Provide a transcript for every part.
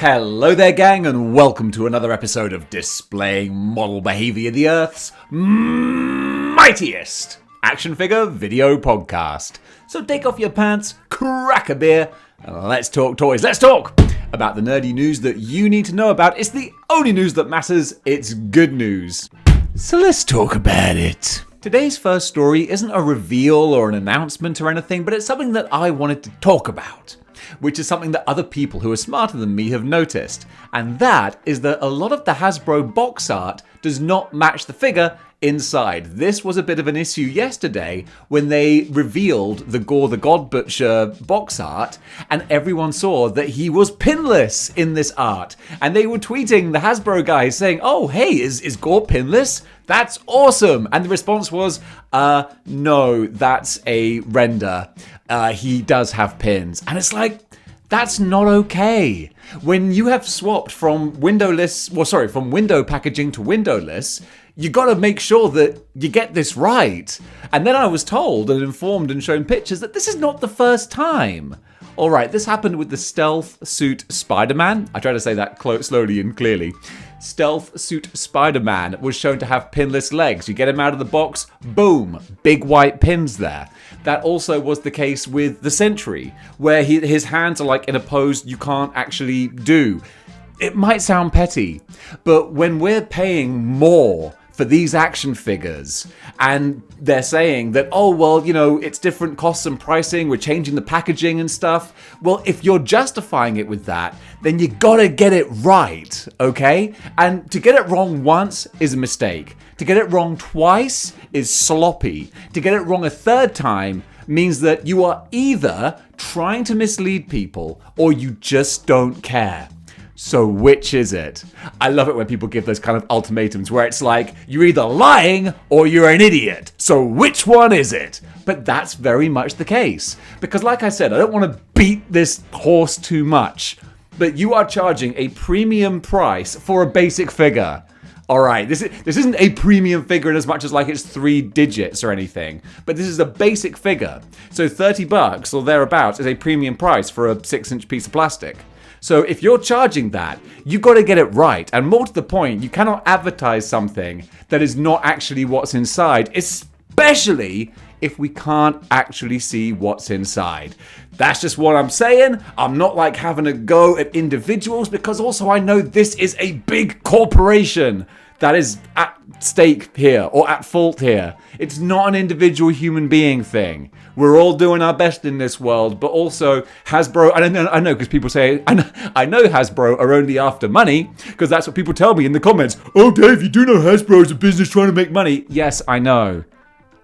Hello there, gang, and welcome to another episode of Displaying Model Behaviour, the Earth's mightiest action figure video podcast. So take off your pants, crack a beer, and let's talk toys. Let's talk about the nerdy news that you need to know about. It's the only news that matters. It's good news. So let's talk about it. Today's first story isn't a reveal or an announcement or anything, but it's something that I wanted to talk about, which is something that other people who are smarter than me have noticed. And that is that a lot of the Hasbro box art does not match the figure inside. This was a bit of an issue yesterday when they revealed the Gore the God Butcher box art, and everyone saw that he was pinless in this art. And they were tweeting the Hasbro guys saying, "Oh, hey, is Gore pinless? That's awesome." And the response was, no, that's a render. He does have pins. And it's like, that's not okay. When you have swapped from from window packaging to windowless, you got to make sure that you get this right. And then I was told and informed and shown pictures that this is not the first time. All right, this happened with the Stealth Suit Spider-Man. I try to say that slowly and clearly. Stealth Suit Spider-Man was shown to have pinless legs. You get him out of the box, boom, big white pins there. That also was the case with the Sentry, where his hands are like in a pose you can't actually do. It might sound petty, but when we're paying more for these action figures, and they're saying that, oh, well, you know, it's different costs and pricing, we're changing the packaging and stuff. Well, if you're justifying it with that, then you gotta get it right, okay? And to get it wrong once is a mistake. To get it wrong twice is sloppy. To get it wrong a third time means that you are either trying to mislead people or you just don't care. So which is it? I love it when people give those kind of ultimatums where it's like, you're either lying or you're an idiot. So which one is it? But that's very much the case. Because like I said, I don't want to beat this horse too much, but you are charging a premium price for a basic figure. All right, this isn't a premium figure in as much as like it's 3 digits or anything, but this is a basic figure. So $30 or thereabouts is a premium price for a 6-inch piece of plastic. So if you're charging that, you got to get it right. And more to the point, you cannot advertise something that is not actually what's inside, especially if we can't actually see what's inside. That's just what I'm saying. I'm not like having a go at individuals, because also I know this is a big corporation that is at stake here or at fault here. It's not an individual human being thing. We're all doing our best in this world, but also Hasbro, I know because people say, I know Hasbro are only after money, because that's what people tell me in the comments. Oh, Dave, you do know Hasbro is a business trying to make money. Yes, I know,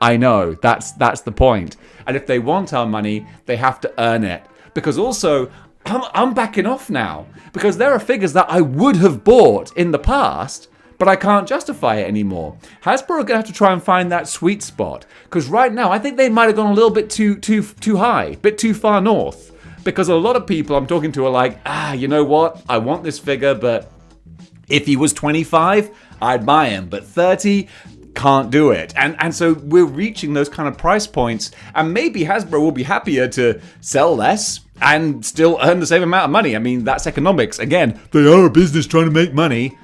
that's the point. And if they want our money, they have to earn it. Because also, I'm backing off now, because there are figures that I would have bought in the past, but I can't justify it anymore. Hasbro are going to have to try and find that sweet spot, because right now I think they might have gone a little bit too high, a bit too far north, because a lot of people I'm talking to are like, you know what, I want this figure, but if he was 25, I'd buy him, but 30, can't do it. And so we're reaching those kind of price points, and maybe Hasbro will be happier to sell less and still earn the same amount of money. I mean, that's economics. Again, they are a business trying to make money.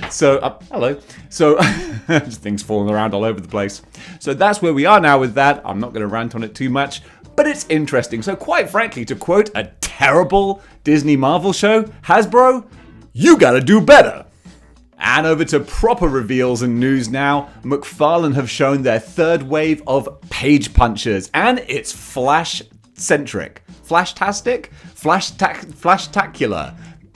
So, hello. So, just things falling around all over the place. So that's where we are now with that. I'm not going to rant on it too much, but it's interesting. So quite frankly, to quote a terrible Disney Marvel show, Hasbro, you gotta do better. And over to proper reveals and news now. McFarlane have shown their third wave of page punchers, and it's Flash-centric. Flash-tastic? Flash-tacular.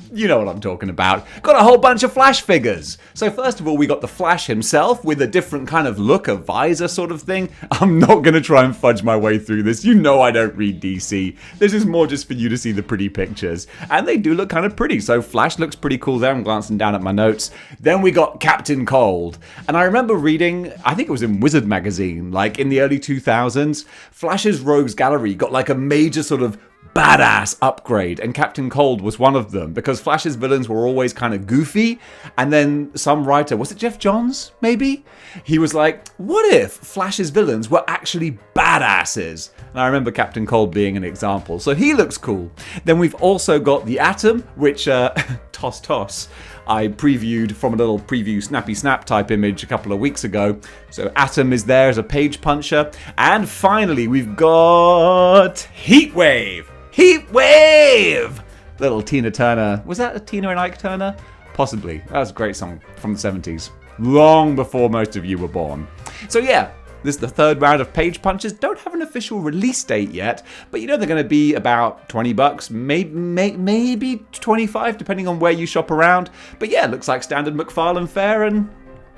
You know what I'm talking about. Got a whole bunch of Flash figures. So first of all, we got the Flash himself with a different kind of look, a visor sort of thing. I'm not going to try and fudge my way through this. You know I don't read DC. This is more just for you to see the pretty pictures. And they do look kind of pretty. So Flash looks pretty cool there. I'm glancing down at my notes. Then we got Captain Cold. And I remember reading, I think it was in Wizard magazine, like in the early 2000s, Flash's Rogues Gallery got like a major sort of badass upgrade, and Captain Cold was one of them, because Flash's villains were always kind of goofy, and then some writer, was it Jeff Johns, maybe? He was like, what if Flash's villains were actually badasses? And I remember Captain Cold being an example, so he looks cool. Then we've also got the Atom, which, toss, I previewed from a little preview snappy snap type image a couple of weeks ago. So Atom is there as a page puncher. And finally, we've got Heatwave! Heatwave! Little Tina Turner. Was that a Tina and Ike Turner? Possibly. That was a great song from the 70s. Long before most of you were born. So yeah, this is the third round of page punches. Don't have an official release date yet, but you know they're going to be about $20, maybe 25, depending on where you shop around. But yeah, looks like standard McFarlane fare, and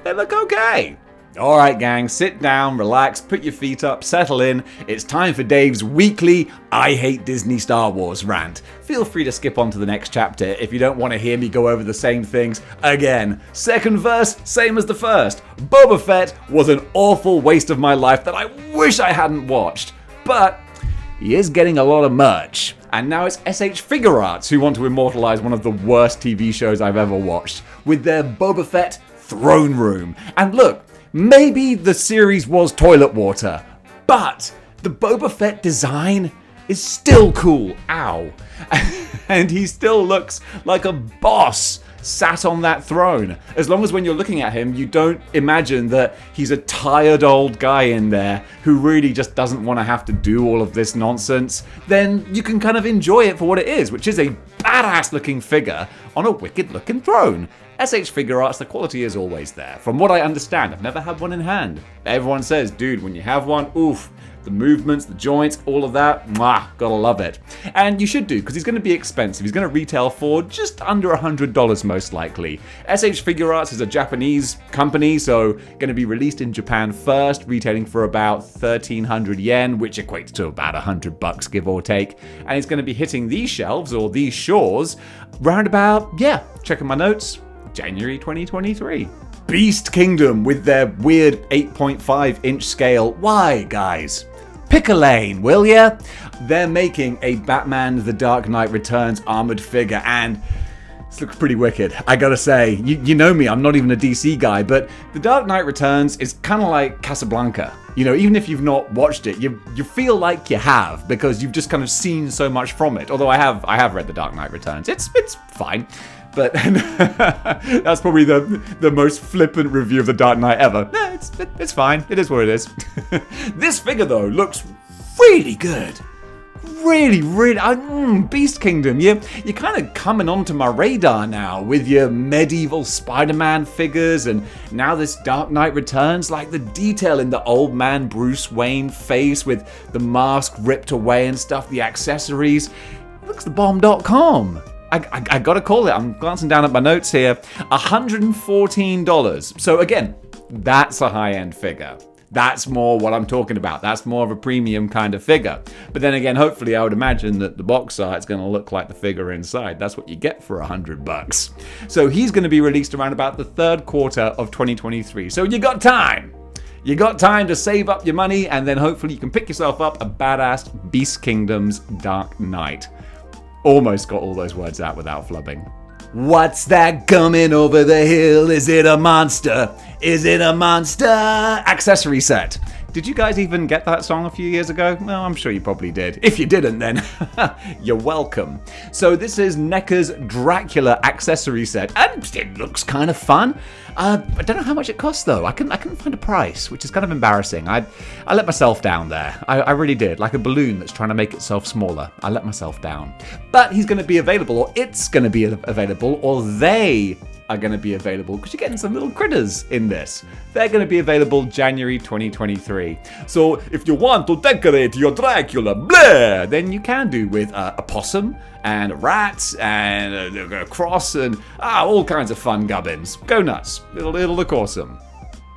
they look okay. All right, gang, sit down, relax, put your feet up, settle in. It's time for Dave's weekly I Hate Disney Star Wars rant. Feel free to skip on to the next chapter if you don't want to hear me go over the same things again. Second verse, same as the first. Boba Fett was an awful waste of my life that I wish I hadn't watched. But he is getting a lot of merch. And now it's SH Figure Arts who want to immortalize one of the worst TV shows I've ever watched with their Boba Fett Throne Room. And look, maybe the series was toilet water, but the Boba Fett design is still cool. Ow. And he still looks like a boss sat on that throne. As long as when you're looking at him, you don't imagine that he's a tired old guy in there who really just doesn't want to have to do all of this nonsense, then you can kind of enjoy it for what it is, which is a badass looking figure on a wicked looking throne. SH Figure Arts, the quality is always there. From what I understand, I've never had one in hand. Everyone says, dude, when you have one, oof, the movements, the joints, all of that, mwah, gotta love it. And you should do, because he's going to be expensive. He's going to retail for just under $100 most likely. SH Figure Arts is a Japanese company, so going to be released in Japan first, retailing for about 1,300 yen, which equates to about $100, give or take. And it's going to be hitting these shelves, or these shores, round about, yeah, checking my notes, January 2023. Beast Kingdom with their weird 8.5-inch scale. Why, guys? Pick a lane, will ya? They're making a Batman The Dark Knight Returns armored figure, and this looks pretty wicked, I gotta say. You know me, I'm not even a DC guy, but The Dark Knight Returns is kind of like Casablanca. You know, even if you've not watched it, you feel like you have, because you've just kind of seen so much from it. Although I have read The Dark Knight Returns. It's fine. But that's probably the most flippant review of The Dark Knight ever. No, it's fine. It is what it is. This figure, though, looks really good. Really, Beast Kingdom. You're kind of coming onto my radar now with your medieval Spider-Man figures, and now this Dark Knight Returns. Like the detail in the old man Bruce Wayne face with the mask ripped away and stuff, the accessories. It looks the bomb.com. I gotta call it. I'm glancing down at my notes here. $114. So again, that's a high-end figure. That's more what I'm talking about. That's more of a premium kind of figure. But then again, hopefully I would imagine that the box art's going to look like the figure inside. That's what you get for $100. So he's going to be released around about the third quarter of 2023. So you got time. You got time to save up your money, and then hopefully you can pick yourself up a badass Beast Kingdom's Dark Knight. Almost got all those words out without flubbing. What's that coming over the hill? Is it a monster? Is it a monster? Accessory set. Did you guys even get that song a few years ago? Well, I'm sure you probably did. If you didn't, then you're welcome. So this is Neca's Dracula accessory set, and it looks kind of fun. I don't know how much it costs though. I couldn't find a price, which is kind of embarrassing. I let myself down there. I really did, like a balloon that's trying to make itself smaller. I let myself down. But he's going to be available, or it's going to be available, or they are going to be available, because you're getting some little critters in this. They're going to be available January 2023. So if you want to decorate your Dracula, blah, then you can do with a possum and a rat and a cross and all kinds of fun gubbins. Go nuts. It'll look awesome.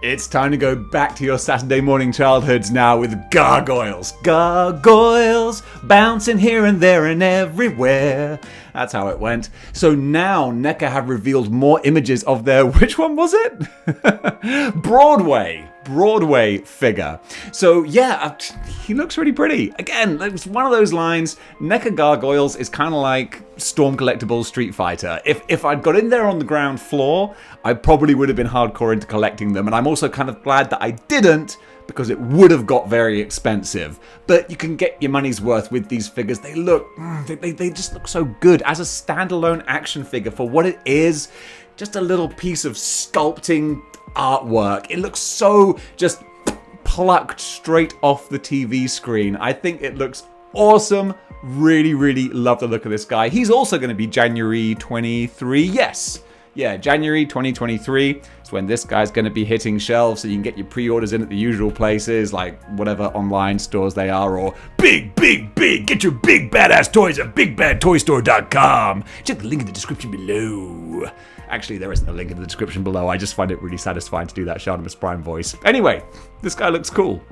It's time to go back to your Saturday morning childhoods now with gargoyles. Gargoyles, bouncing here and there and everywhere. That's how it went. So now NECA have revealed more images of their, which one was it? Broadway. Broadway figure. So yeah, he looks really pretty. Again, it's one of those lines, Neca Gargoyles is kind of like Storm Collectibles Street Fighter. If I'd got in there on the ground floor, I probably would have been hardcore into collecting them, and I'm also kind of glad that I didn't, because it would have got very expensive. But you can get your money's worth with these figures. They look, they just look so good as a standalone action figure for what it is. Just a little piece of sculpting artwork. It looks so just plucked straight off the TV screen. I think it looks awesome. Really, really love the look of this guy. He's also going to be January 23. Yes. Yeah, January 2023 is when this guy's going to be hitting shelves, so you can get your pre-orders in at the usual places, like whatever online stores they are, or big, get your big badass toys at bigbadtoystore.com. Check the link in the description below. Actually, there isn't a link in the description below. I just find it really satisfying to do that Shardimus Prime voice. Anyway, this guy looks cool.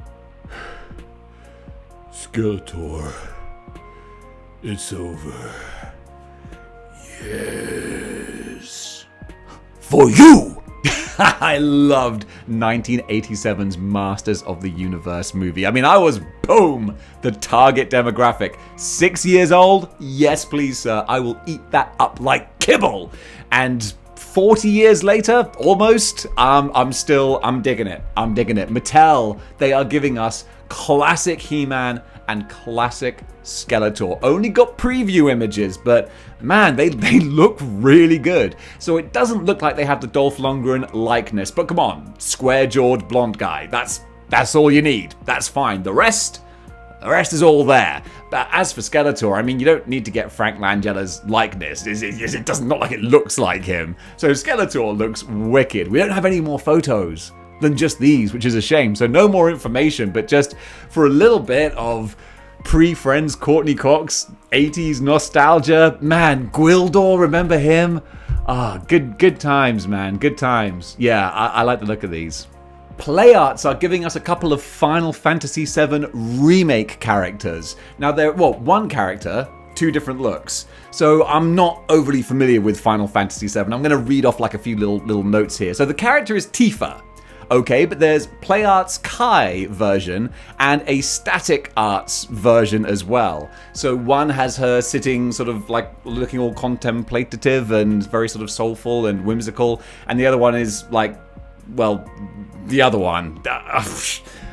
Skeletor, it's over. Yes. For you! I loved 1987's Masters of the Universe movie. I mean, I was, boom, the target demographic. 6 years old? Yes, please, sir. I will eat that up like kibble. And 40 years later, almost, I'm digging it. I'm digging it. Mattel, they are giving us classic He-Man and classic Skeletor. Only got preview images, but man, they look really good. So it doesn't look like they have the Dolph Lundgren likeness, but come on, square-jawed blonde guy. That's all you need. That's fine. The rest is all there. But as for Skeletor, I mean, you don't need to get Frank Langella's likeness. It doesn't look like it looks like him. So Skeletor looks wicked. We don't have any more photos than just these, which is a shame. So no more information, but just for a little bit of pre-Friends Courtney Cox 80s nostalgia. Man, Gwildor, remember him? Good times, man. Good times. Yeah, I like the look of these. Playarts are giving us a couple of Final Fantasy VII Remake characters. Now they're, one character, two different looks. So I'm not overly familiar with Final Fantasy VII. I'm going to read off like a few little notes here. So the character is Tifa. Okay, but there's Playarts Kai version and a Static Arts version as well. So one has her sitting sort of like looking all contemplative and very sort of soulful and whimsical, and the other one is like, well, the other one.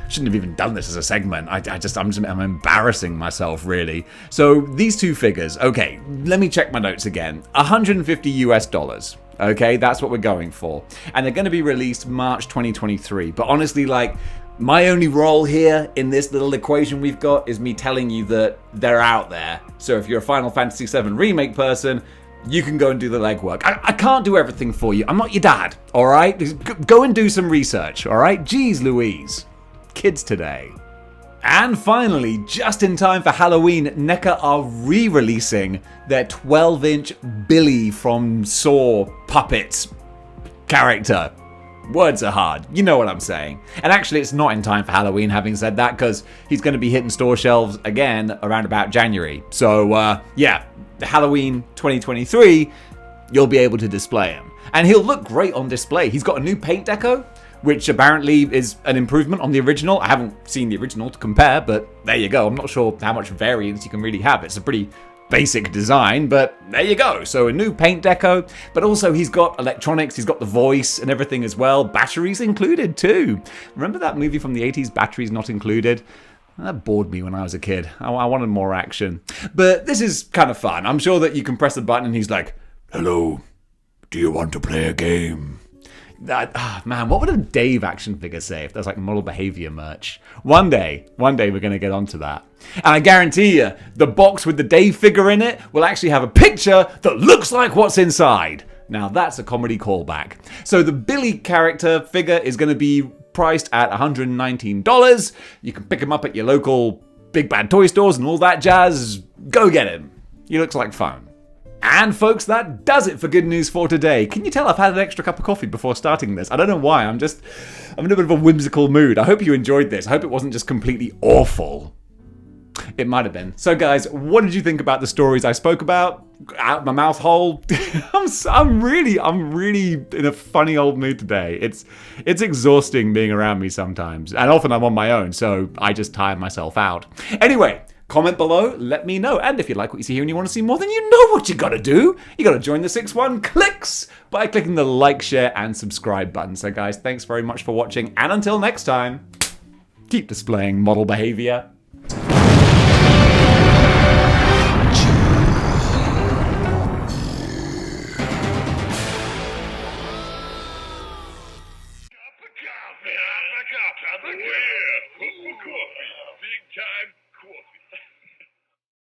Shouldn't have even done this as a segment. I'm embarrassing myself, really. So these two figures, okay, let me check my notes again. $150. Okay, that's what we're going for. And they're going to be released March 2023. But honestly, like, my only role here in this little equation we've got is me telling you that they're out there. So if you're a Final Fantasy VII Remake person, you can go and do the legwork. I can't do everything for you. I'm not your dad, all right? Go and do some research, all right? Jeez Louise. Kids today. And finally, just in time for Halloween, Neca are re-releasing their 12-inch Billy from Saw puppet character. Words are hard. You know what I'm saying. And actually, it's not in time for Halloween, having said that, because he's going to be hitting store shelves again around about January. So, yeah, Halloween 2023, you'll be able to display him. And he'll look great on display. He's got a new paint deco, which apparently is an improvement on the original. I haven't seen the original to compare, but there you go. I'm not sure how much variance you can really have. It's a pretty basic design, but there you go. So a new paint deco, but also he's got electronics, he's got the voice and everything as well. Batteries included too. Remember that movie from the 80s, Batteries Not Included? That bored me when I was a kid. I wanted more action. But this is kind of fun. I'm sure that you can press the button and he's like, "Hello, do you want to play a game?" Man, what would a Dave action figure say if there's like model behavior merch? One day we're going to get onto that. And I guarantee you, the box with the Dave figure in it will actually have a picture that looks like what's inside. Now that's a comedy callback. So the Billy character figure is going to be priced at $119. You can pick him up at your local big bad toy stores and all that jazz. Go get him. He looks like fun. And folks, that does it for Good News for today. Can you tell I've had an extra cup of coffee before starting this? I don't know why, I'm in a bit of a whimsical mood. I hope you enjoyed this. I hope it wasn't just completely awful. It might have been. So guys, what did you think about the stories I spoke about? Out my mouth hole. I'm really in a funny old mood today. It's exhausting being around me sometimes. And often I'm on my own, so I just tire myself out. Anyway, comment below, let me know. And if you like what you see here and you want to see more, then you know what you gotta do. You gotta join the 6-1 clicks by clicking the like, share, and subscribe button. So guys, thanks very much for watching. And until next time, keep displaying model behavior. Coffee, big time.